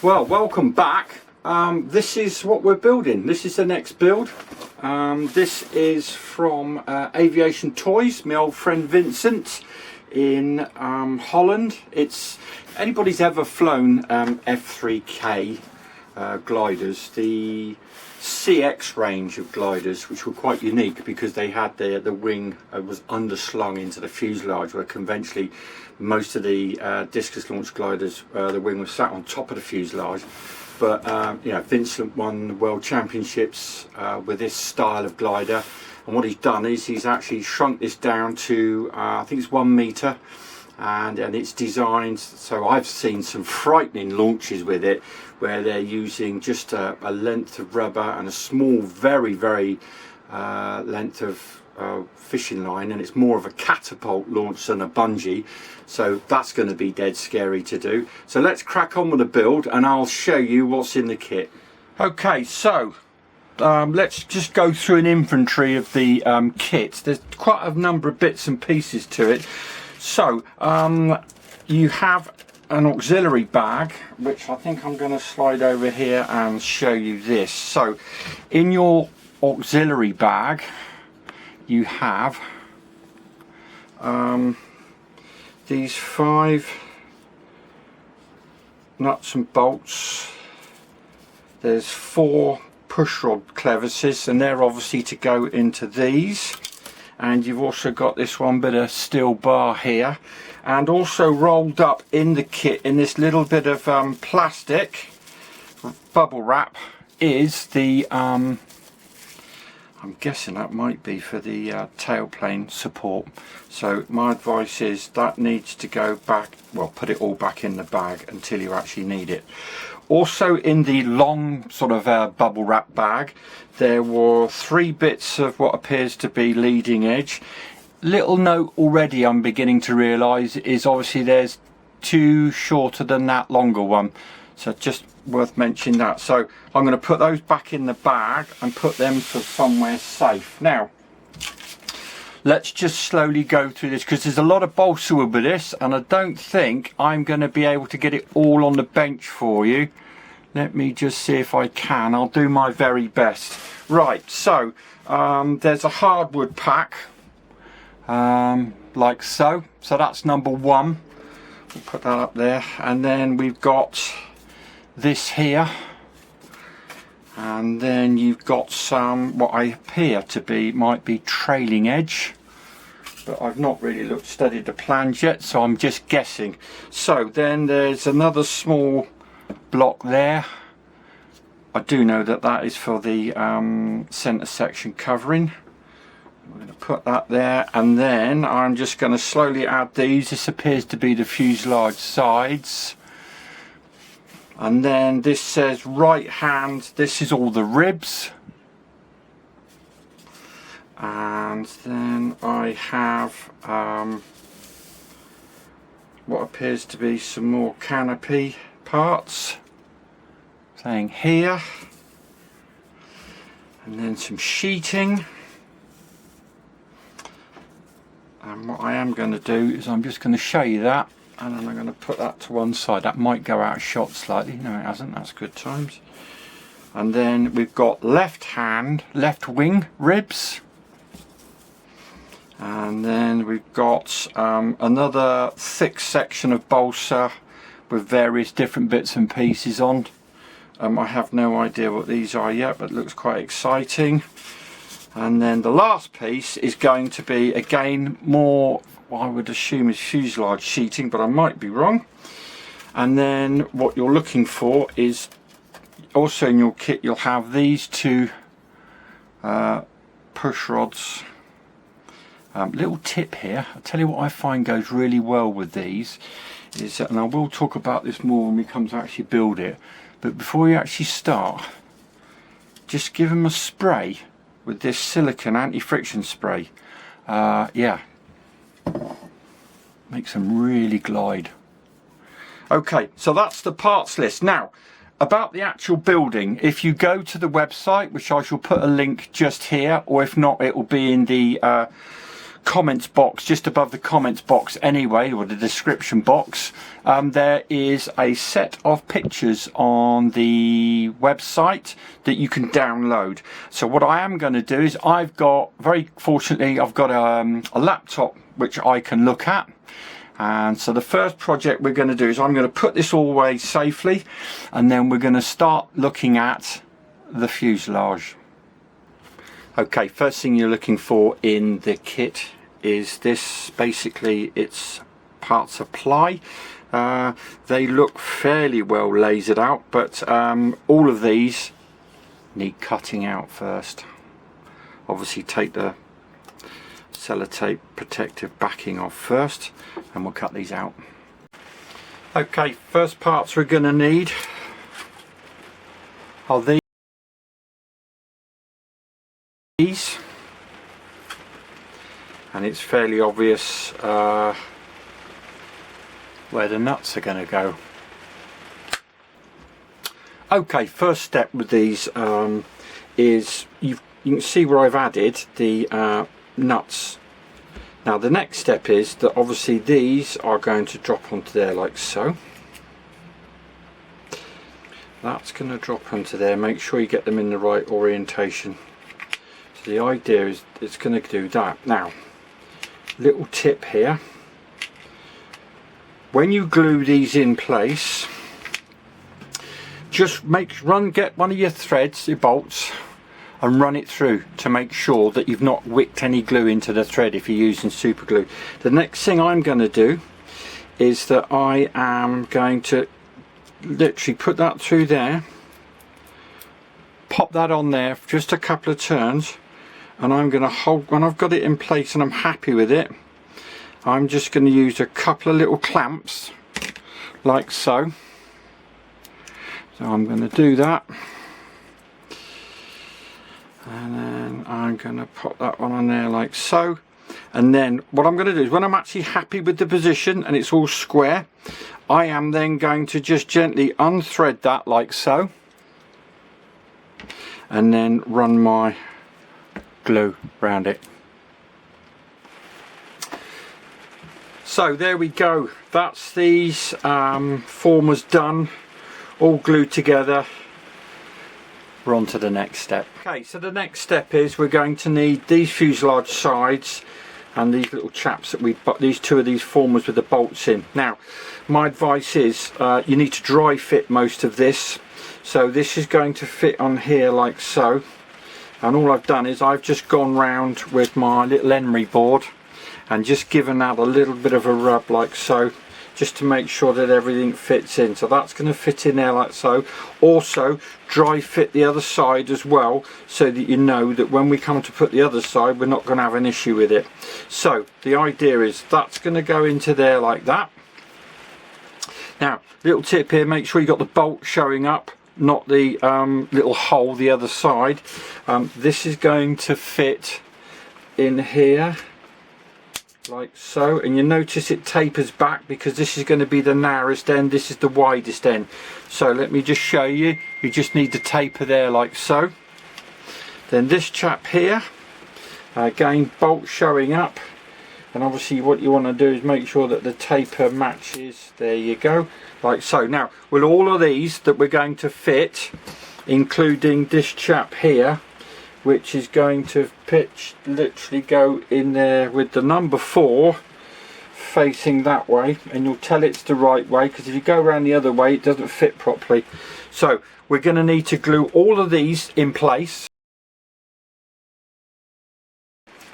Well, welcome back. This is what we're building. This is the next build. This is from Aviation Toys, my old friend Vincent in Holland. It's anybody's ever flown F3K gliders, the CX range of gliders, which were quite unique because they had the wing was underslung into the fuselage, where conventionally most of the discus launch gliders the wing was sat on top of the fuselage. But you know, Vincent won the world championships with this style of glider, and what he's done is he's actually shrunk this down to I think it's 1 meter, and it's designed so I've seen some frightening launches with it where they're using just a length of rubber and a small, very length of fishing line, and it's more of a catapult launch than a bungee, so that's going to be dead scary to do. So let's crack on with the build and I'll show you what's in the kit. Okay, so let's just go through an inventory of the kit. There's quite a number of bits and pieces to it. So you have an auxiliary bag, which I think I'm going to slide over here and show you this. So in your auxiliary bag you have these 5 nuts and bolts. There's 4 push rod clevises, and they're obviously to go into these. And you've also got this one bit of steel bar here, and also rolled up in the kit in this little bit of plastic bubble wrap is the I'm guessing that might be for the tailplane support. So my advice is that needs to go back, well, put it all back in the bag until you actually need it. Also in the long sort of bubble wrap bag there were 3 bits of what appears to be leading edge. Little note already I'm beginning to realise is obviously there's 2 shorter than that longer one, so just worth mentioning that. So I'm going to put those back in the bag and put them for somewhere safe. Now let's just slowly go through this because there's a lot of balsa wood with this, and I don't think I'm going to be able to get it all on the bench for you. Let me just see if I can. I'll do my very best. Right, so there's a hardwood pack like so. So that's number 1. We'll put that up there, and then we've got this here, and then you've got some what I appear to be might be trailing edge, but I've not really studied the plans yet, so I'm just guessing. So then there's another small block there. I do know that that is for the center section covering. I'm going to put that there, and then I'm just going to slowly add these. This appears to be the fuselage sides. And then this says right hand, this is all the ribs. And then I have what appears to be some more canopy parts saying here. And then some sheeting. And what I am going to do is I'm just going to show you that, and then I'm going to put that to one side. That might go out of shot slightly. No, it hasn't. That's good times. And then we've got left wing ribs. And then we've got another thick section of balsa with various different bits and pieces on. I have no idea what these are yet, but it looks quite exciting. And then the last piece is going to be, again, more, what I would assume is fuselage sheeting, but I might be wrong. And then what you're looking for is, also in your kit, you'll have these 2 push rods. Little tip here, I'll tell you what I find goes really well with these, is, and I will talk about this more when we come to actually build it, but before you actually start, just give them a spray with this silicone anti-friction spray. Yeah, makes them really glide. Okay, so that's the parts list. Now about the actual building, if you go to the website, which I shall put a link just here, or if not it will be in the comments box, just above the comments box anyway, or the description box, there is a set of pictures on the website that you can download. So what I am going to do is, very fortunately I've got a laptop which I can look at. And so the first project we're going to do is I'm going to put this all away safely, and then we're going to start looking at the fuselage. Okay, first thing you're looking for in the kit is this. Basically it's part supply. They look fairly well lasered out, but all of these need cutting out first. Obviously take the sellotape protective backing off first, and we'll cut these out. Okay, first parts we're going to need are these, and it's fairly obvious where the nuts are going to go. Okay, first step with these is you can see where I've added the nuts. Now the next step is that obviously these are going to drop onto there like so. That's going to drop onto there. Make sure you get them in the right orientation. So the idea is it's going to do that. Now, little tip here: when you glue these in place, just get one of your threads, your bolts, and run it through to make sure that you've not wicked any glue into the thread if you're using super glue. The next thing I'm going to do is that I am going to literally put that through there, pop that on there for just a couple of turns, and I'm going to hold, when I've got it in place and I'm happy with it, I'm just going to use a couple of little clamps like so. So I'm going to do that. And then I'm going to pop that one on there like so. And then what I'm going to do is, when I'm actually happy with the position and it's all square, I am then going to just gently unthread that like so, and then run my glue around it. So there we go, that's these formers done, all glued together. We're on to the next step. Okay, so the next step is we're going to need these fuselage sides and these little chaps that we've got, these two of these formers with the bolts in. Now my advice is you need to dry fit most of this. So this is going to fit on here like so, and all I've done is I've just gone round with my little emery board and just given that a little bit of a rub like so, just to make sure that everything fits in. So that's going to fit in there like so. Also dry fit the other side as well, so that you know that when we come to put the other side, we're not going to have an issue with it. So the idea is that's going to go into there like that. Now little tip here, make sure you got the bolt showing up, not the little hole the other side. This is going to fit in here like so, and you notice it tapers back because this is going to be the narrowest end, this is the widest end. So let me just show you, you just need to taper there like so. Then this chap here, again bolt showing up, and obviously what you want to do is make sure that the taper matches, there you go, like so. Now with all of these that we're going to fit, including this chap here, which is going to literally go in there with the number 4 facing that way, and you'll tell it's the right way, because if you go around the other way it doesn't fit properly. So we're going to need to glue all of these in place.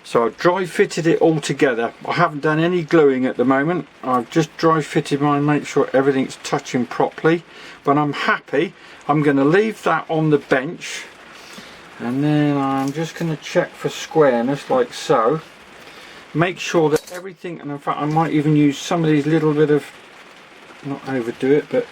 So I've dry fitted it all together. I haven't done any gluing at the moment. I've just dry fitted mine, make sure everything's touching properly. When I'm happy, I'm going to leave that on the bench, and then I'm just going to check for squareness like so. Make sure that everything, and in fact I might even use some of these little bit of, not overdo it, but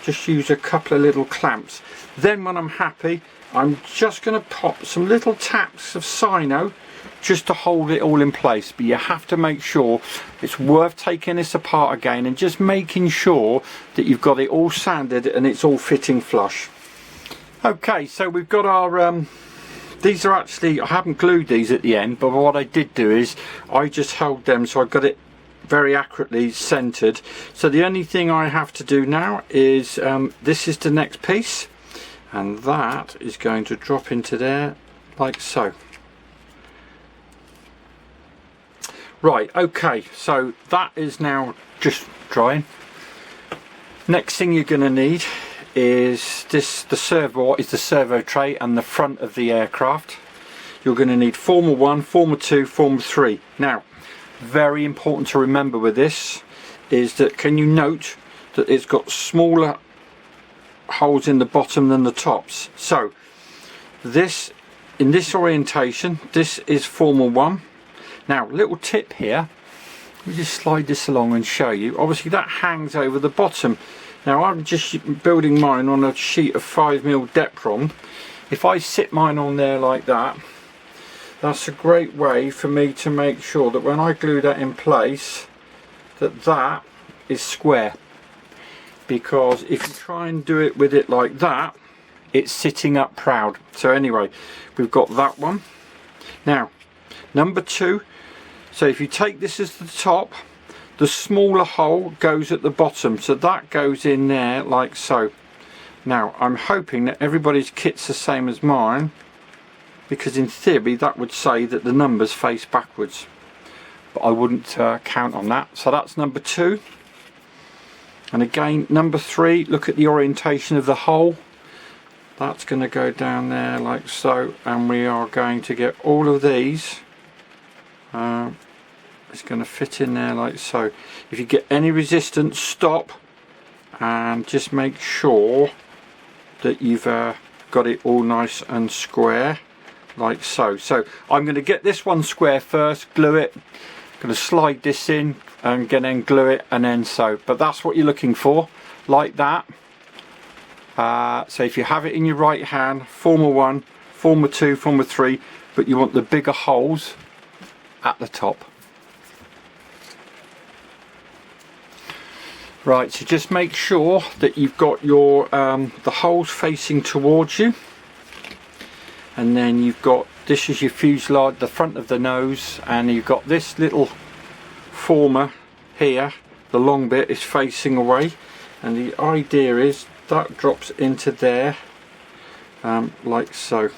just use a couple of little clamps. Then when I'm happy, I'm just going to pop some little taps of Sino just to hold it all in place. But you have to make sure, it's worth taking this apart again and just making sure that you've got it all sanded and it's all fitting flush. Okay, so we've got our these are actually, I haven't glued these at the end, but what I did do is I just held them so I got it very accurately centered. So the only thing I have to do now is this is the next piece, and that is going to drop into there like so. Right, okay, so that is now just drying. Next thing you're going to need is this, the servo tray and the front of the aircraft. You're going to need Former 1, Former 2, Former 3. Now, very important to remember with this is that, can you note that it's got smaller holes in the bottom than the tops? So this, in this orientation, this is Former 1. Now, little tip here, let me just slide this along and show you. Obviously that hangs over the bottom. Now I'm just building mine on a sheet of 5mm Depron. If I sit mine on there like that, that's a great way for me to make sure that when I glue that in place, that that is square. Because if you try and do it with it like that, it's sitting up proud. So anyway, we've got that one. Now, number 2, so if you take this as the top, the smaller hole goes at the bottom, so that goes in there like so. Now I'm hoping that everybody's kit's the same as mine, because in theory that would say that the numbers face backwards, but I wouldn't count on that. So that's number 2. And again, number 3, look at the orientation of the hole. That's going to go down there like so, and we are going to get all of these. It's going to fit in there like so. If you get any resistance, stop and just make sure that you've got it all nice and square like so. So I'm going to get this one square first, glue it, going to slide this in and then glue it, and then so. But that's what you're looking for, like that. So if you have it in your right hand, Former 1, Former 2, Former 3, but you want the bigger holes at the top. Right, so just make sure that you've got your the holes facing towards you, and then you've got, this is your fuselage, the front of the nose, and you've got this little former here, the long bit is facing away, and the idea is that drops into there like so.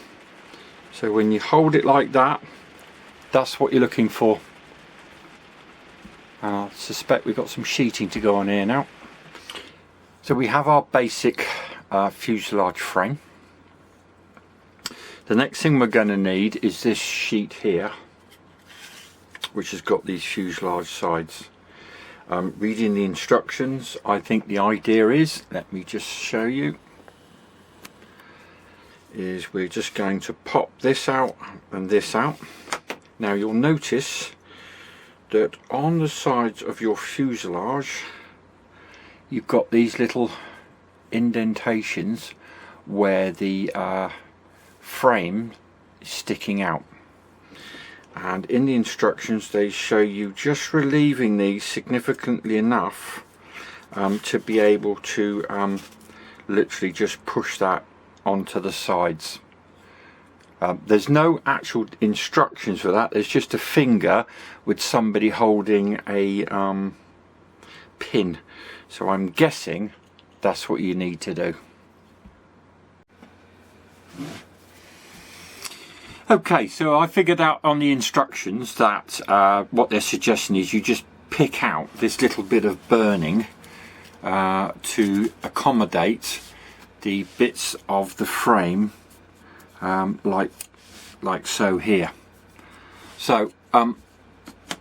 So when you hold it like that, that's what you're looking for. And I suspect we've got some sheeting to go on here now. So we have our basic fuselage frame. The next thing we're going to need is this sheet here, which has got these fuselage sides. Reading the instructions, I think the idea is, let me just show you, is we're just going to pop this out and this out. Now you'll notice that on the sides of your fuselage you've got these little indentations where the frame is sticking out, and in the instructions they show you just relieving these significantly enough to be able to literally just push that onto the sides. There's no actual instructions for that, there's just a finger with somebody holding a pin, so I'm guessing that's what you need to do. Okay, so I figured out on the instructions that what they're suggesting is you just pick out this little bit of burning to accommodate the bits of the frame like so here. So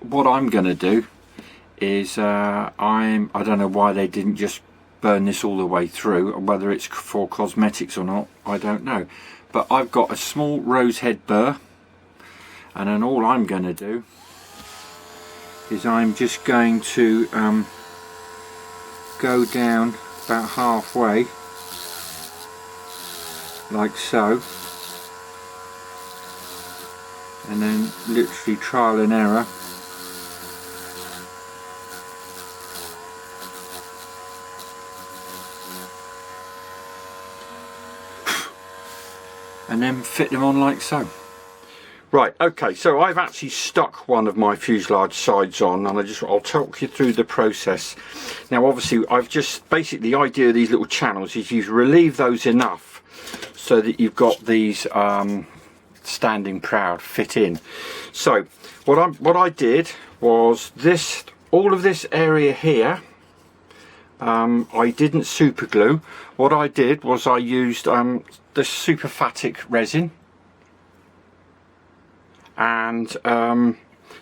what I'm going to do is I don't know why they didn't just burn this all the way through, whether it's for cosmetics or not, I don't know, but I've got a small rose head burr, and then all I'm going to do is I'm just going to go down about halfway like so, and then literally trial and error and then fit them on like so. Right, okay, so I've actually stuck one of my fuselage sides on, and I'll talk you through the process. Now obviously I've just, basically the idea of these little channels is you've relieved those enough so that you've got these standing proud fit in. So what I did was this, all of this area here, I didn't super glue. What I did was I used the superphatic resin, and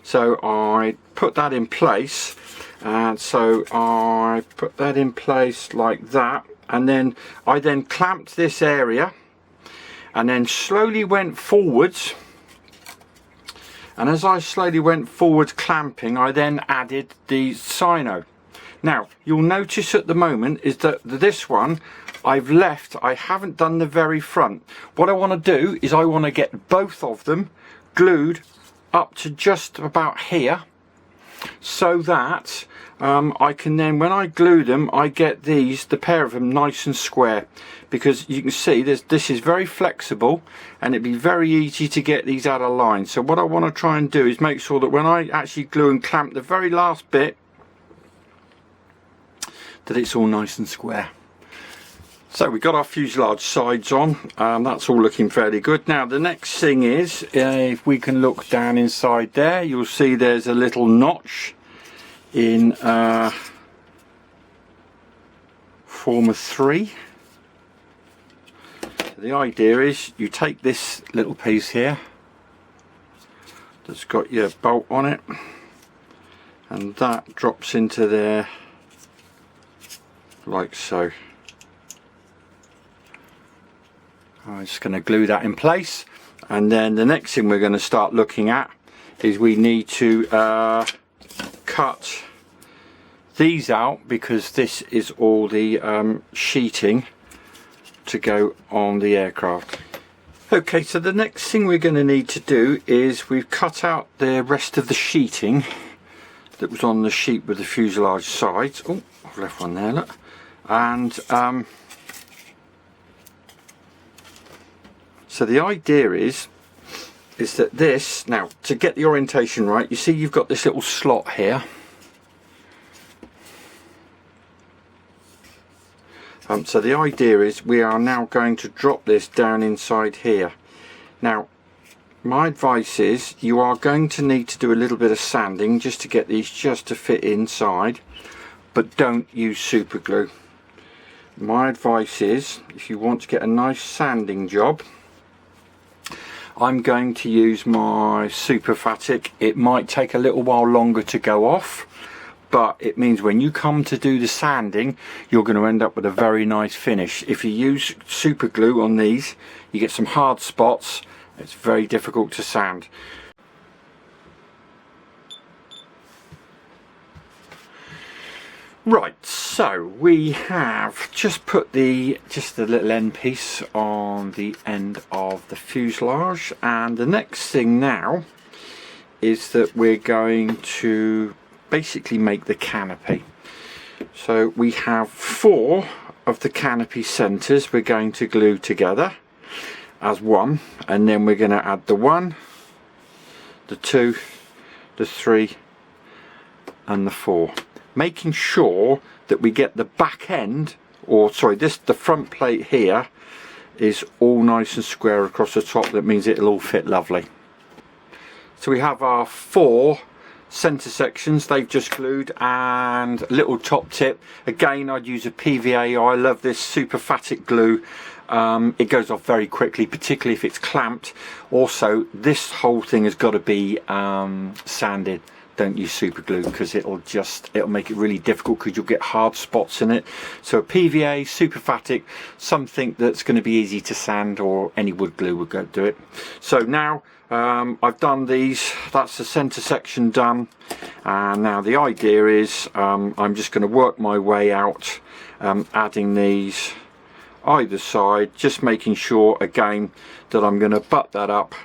so I put that in place, and so I put that in place like that, and then I clamped this area and then slowly went forwards, and as I slowly went forwards clamping, I then added the sino. Now you'll notice at the moment is that this one I haven't done the very front. What I want to do is I want to get both of them glued up to just about here, so that I can then, when I glue them, I get the pair of them nice and square, because you can see this is very flexible and it'd be very easy to get these out of line. So what I want to try and do is make sure that when I actually glue and clamp the very last bit, that it's all nice and square. So we got our fuselage sides on, that's all looking fairly good. Now the next thing is, if we can look down inside there, you'll see there's a little notch in form of 3. The idea is you take this little piece here that's got your bolt on it, and that drops into there like so. I'm just going to glue that in place, and then the next thing we're going to start looking at is we need to cut these out, because this is all the sheeting to go on the aircraft. Okay, so the next thing we're going to need to do is we've cut out the rest of the sheeting that was on the sheet with the fuselage sides. Oh, I've left one there, look. And so the idea is that this, now to get the orientation right, you see you've got this little slot here. So the idea is we are now going to drop this down inside here. Now my advice is you are going to need to do a little bit of sanding just to get these just to fit inside, but don't use super glue. My advice is, if you want to get a nice sanding job, I'm going to use my superphatic. It might take a little while longer to go off, but it means when you come to do the sanding, you're going to end up with a very nice finish. If you use super glue on these, you get some hard spots. It's very difficult to sand. Right, so we have just put the little end piece on the end of the fuselage, and the next thing now is that we're going to basically make the canopy. So we have 4 of the canopy centers we're going to glue together as one, and then we're going to add the 1, the 2, the 3 and the 4, making sure that we get the back end, or sorry, the front plate here is all nice and square across the top. That means it'll all fit lovely. So we have our 4 center sections, they've just glued, and a little top tip. Again, I'd use a PVA. I love this superphatic glue. It goes off very quickly, particularly if it's clamped. Also, this whole thing has got to be sanded. Don't use super glue, because it'll make it really difficult, because you'll get hard spots in it. So a PVA, superphatic, something that's going to be easy to sand, or any wood glue would go do it. So now I've done these, that's the center section done, and now the idea is I'm just going to work my way out, adding these either side, just making sure again that I'm going to butt that up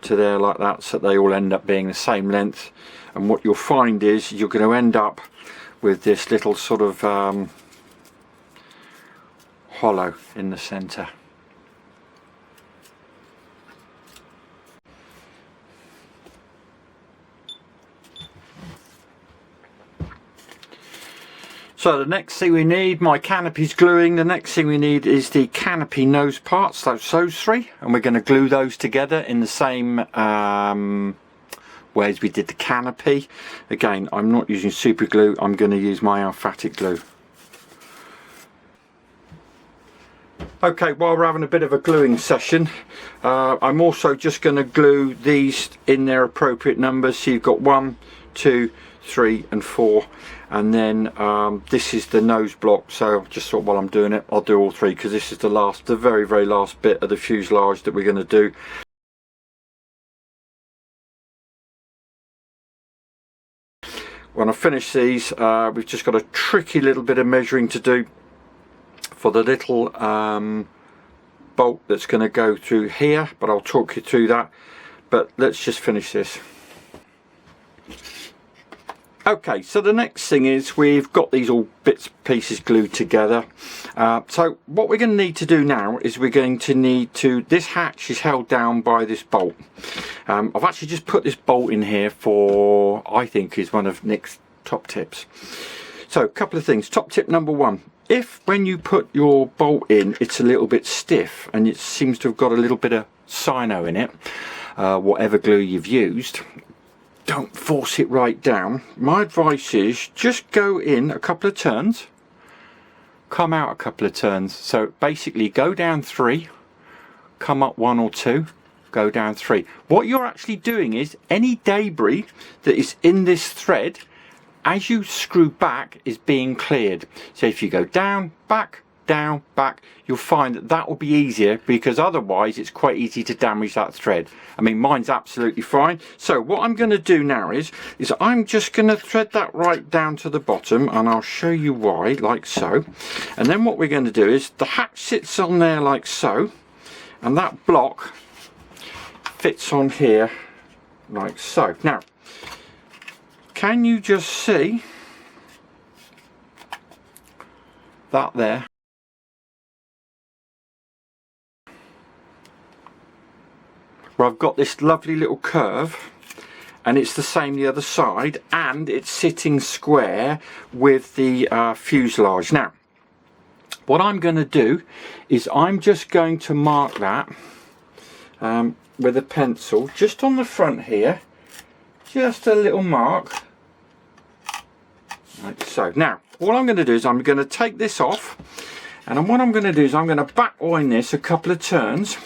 to there like that, so they all end up being the same length. And what you'll find is you're going to end up with this little sort of hollow in the center. So the next thing we need, my canopy's gluing, the next thing we need is the canopy nose parts, those three, and we're going to glue those together in the same way as we did the canopy. Again, I'm not using super glue, I'm going to use my alphatic glue. Okay, while we're having a bit of a gluing session, I'm also just going to glue these in their appropriate numbers. So you've got 1, 2, 3 and 4, and then this is the nose block. So just thought while I'm doing it, I'll do all three, because this is the very last bit of the fuselage that we're going to do. When I finish these, we've just got a tricky little bit of measuring to do for the little bolt that's going to go through here, but I'll talk you through that. But let's just finish this. Okay, so the next thing is we've got these all bits and pieces glued together. So what we're going to need to do now is we're going to need to, this hatch is held down by this bolt. I've actually just put this bolt in here for, I think, is one of Nick's top tips. So a couple of things. Top tip number 1. If when you put your bolt in it's a little bit stiff and it seems to have got a little bit of cyano in it, whatever glue you've used, don't force it right down. My advice is just go in a couple of turns, come out a couple of turns. So basically go down 3, come up 1 or 2, go down 3. What you're actually doing is any debris that is in this thread, as you screw back, is being cleared. So if you go down, back, you'll find that that will be easier, because otherwise it's quite easy to damage that thread. I mean, mine's absolutely fine. So what I'm going to do now is I'm just going to thread that right down to the bottom, and I'll show you why, like so. And then what we're going to do is the hatch sits on there like so, and that block fits on here like so. Now, can you just see that there? Where I've got this lovely little curve, and it's the same the other side, and it's sitting square with the fuselage. Now, what I'm going to do is I'm just going to mark that with a pencil just on the front here, just a little mark. Like so. Now, all I'm going to do is I'm going to take this off, and what I'm going to do is I'm going to back wind this a couple of turns.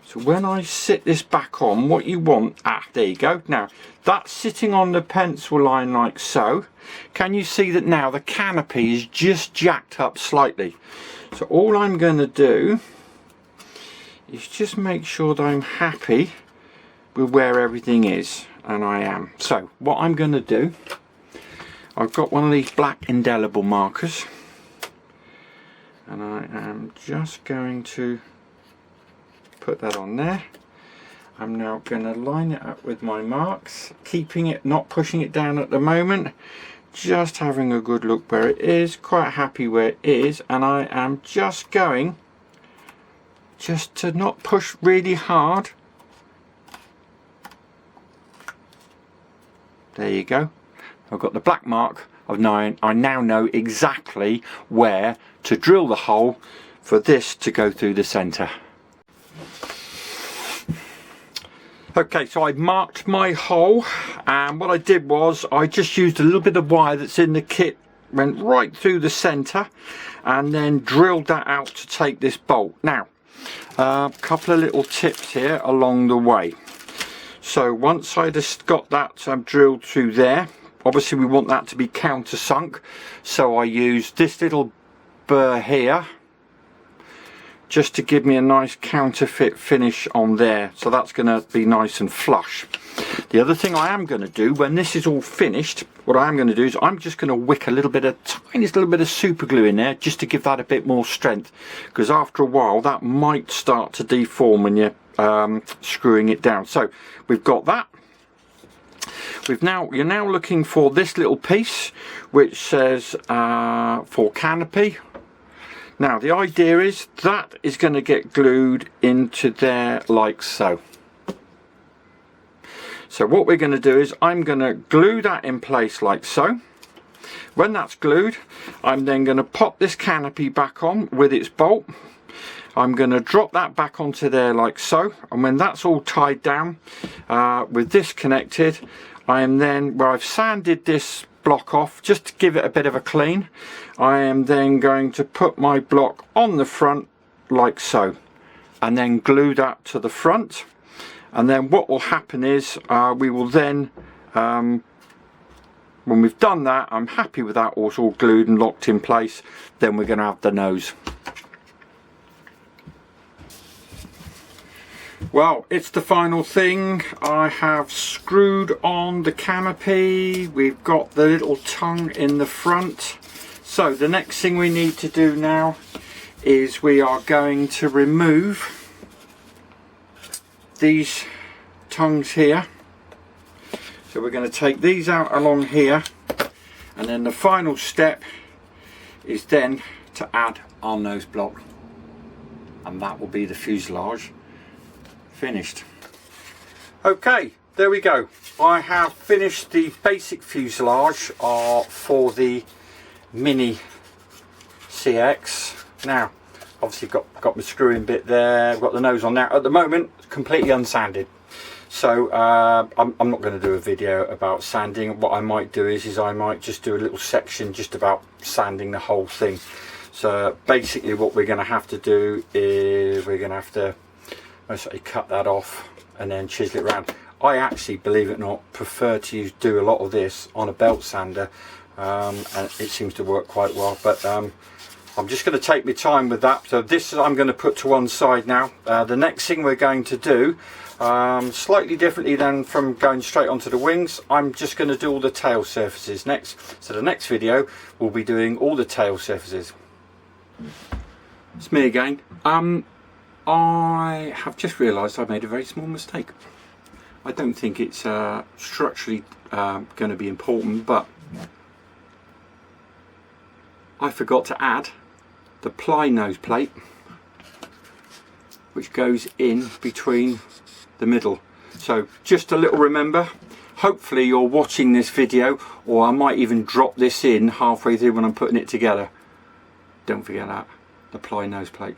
So when I sit this back on, what you want, there you go. Now, that's sitting on the pencil line like so. Can you see that now the canopy is just jacked up slightly? So all I'm going to do is just make sure that I'm happy with where everything is, and I am. So what I'm going to do, I've got one of these black indelible markers, and I am just going to put that on there. I'm now going to line it up with my marks, keeping it, not pushing it down at the moment, just having a good look where it is, quite happy where it is, and I am just going just to not push really hard. There you go. I've got the black mark of 9. I now know exactly where to drill the hole for this to go through the centre. Okay, so I've marked my hole, and what I did was I just used a little bit of wire that's in the kit, went right through the centre, and then drilled that out to take this bolt. Now, a couple of little tips here along the way. So once I just got that drilled through there, obviously we want that to be countersunk, so I used this little burr here just to give me a nice counterfeit finish on there, so that's going to be nice and flush. The other thing I am going to do when this is all finished, what I am going to do is I'm just going to wick a little bit of, tiniest little bit of super glue in there, just to give that a bit more strength, because after a while that might start to deform when you're screwing it down. So we've got that. You're now looking for this little piece which says for canopy. Now the idea is that is going to get glued into there like so. So what we're going to do is I'm going to glue that in place like so. When that's glued, I'm then going to pop this canopy back on with its bolt. I'm going to drop that back onto there like so, and when that's all tied down with this connected, I am then, where I've sanded this block off just to give it a bit of a clean, I am then going to put my block on the front like so, and then glue that to the front. And then what will happen is we will then, when we've done that, I'm happy with that, it's all glued and locked in place, then we're going to have the nose. Well, it's the final thing. I have screwed on the canopy. We've got the little tongue in the front. So the next thing we need to do now is we are going to remove these tongues here. So we're going to take these out along here, and then the final step is then to add our nose block, and that will be the fuselage finished. Okay, there we go. I have finished the basic fuselage for the Mini CX. Now, obviously got my screwing bit there, I've got the nose on now. At the moment, completely unsanded. So I'm not going to do a video about sanding. What I might do is I might just do a little section just about sanding the whole thing. So basically what we're going to have to do is we're going to have to mostly cut that off and then chisel it around. I actually, believe it or not, prefer to do a lot of this on a belt sander, and it seems to work quite well, but I'm just going to take my time with that. So this I'm going to put to one side now. The next thing we're going to do, slightly differently than from going straight onto the wings, I'm just going to do all the tail surfaces next. So the next video we'll be doing all the tail surfaces. It's me again. I have just realised I made a very small mistake. I don't think it's structurally going to be important, but I forgot to add the ply nose plate, which goes in between the middle. So just a little remember, hopefully you're watching this video, or I might even drop this in halfway through when I'm putting it together. Don't forget that, the ply nose plate.